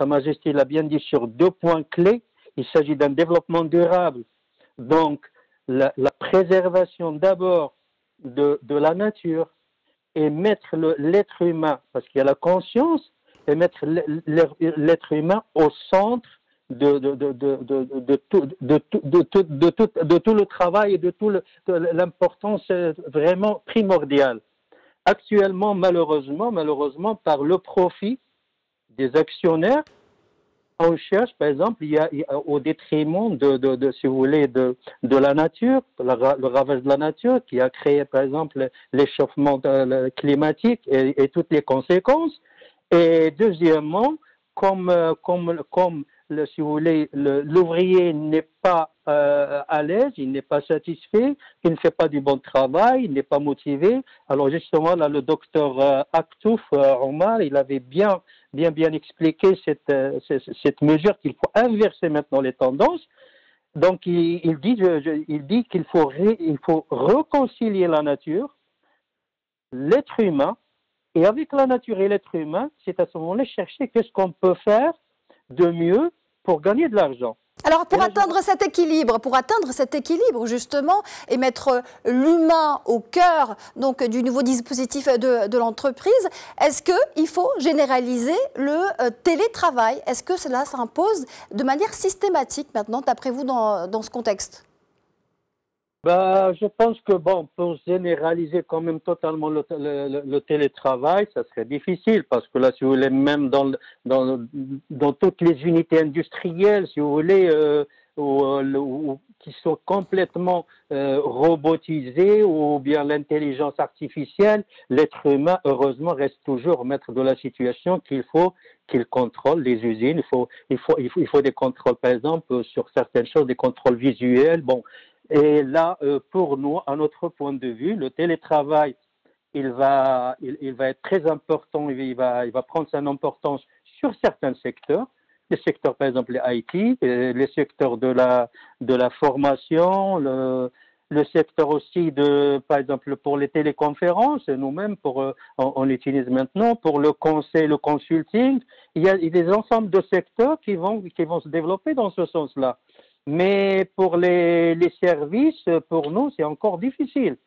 Sa Majesté l'a bien dit, sur deux points clés. Il s'agit d'un développement durable. Donc, la préservation d'abord de la nature et mettre l'être humain, parce qu'il y a la conscience, et mettre l'être humain au centre de tout le travail et de l'importance vraiment primordiale. Actuellement, malheureusement, par le profit des actionnaires, on cherche, par exemple, au détriment si vous voulez, de la nature, le ravage de la nature qui a créé, par exemple, l'échauffement climatique et toutes les conséquences. Et deuxièmement, comme si vous voulez, l'ouvrier n'est pas à l'aise, il n'est pas satisfait, il ne fait pas du bon travail, il n'est pas motivé. Alors justement, là, le docteur Aktouf Omar, il avait bien expliqué cette mesure qu'il faut inverser maintenant les tendances. Donc, il dit qu'il faut réconcilier la nature, l'être humain, et avec la nature et l'être humain, c'est à ce moment-là chercher qu'est-ce qu'on peut faire de mieux pour gagner de l'argent. Alors, pour atteindre cet équilibre justement, et mettre l'humain au cœur donc du nouveau dispositif de l'entreprise, est-ce qu'il faut généraliser le télétravail? Est-ce que cela s'impose de manière systématique maintenant, d'après vous, dans ce contexte? Je pense que pour généraliser quand même totalement le télétravail, ça serait difficile parce que là, si vous voulez, même dans toutes les unités industrielles, si vous voulez, qui sont complètement robotisées ou bien l'intelligence artificielle, l'être humain, heureusement, reste toujours maître de la situation qu'il contrôle les usines. Il faut des contrôles, par exemple, sur certaines choses, des contrôles visuels. Et là, pour nous, à notre point de vue, le télétravail, il va être très important, il va prendre son importance sur certains secteurs, les secteurs par exemple les IT, les secteurs de la formation, le secteur aussi par exemple pour les téléconférences, nous-mêmes on l'utilise maintenant pour le conseil, le consulting. Il y a des ensembles de secteurs qui vont se développer dans ce sens-là. Mais pour les services, pour nous, c'est encore difficile.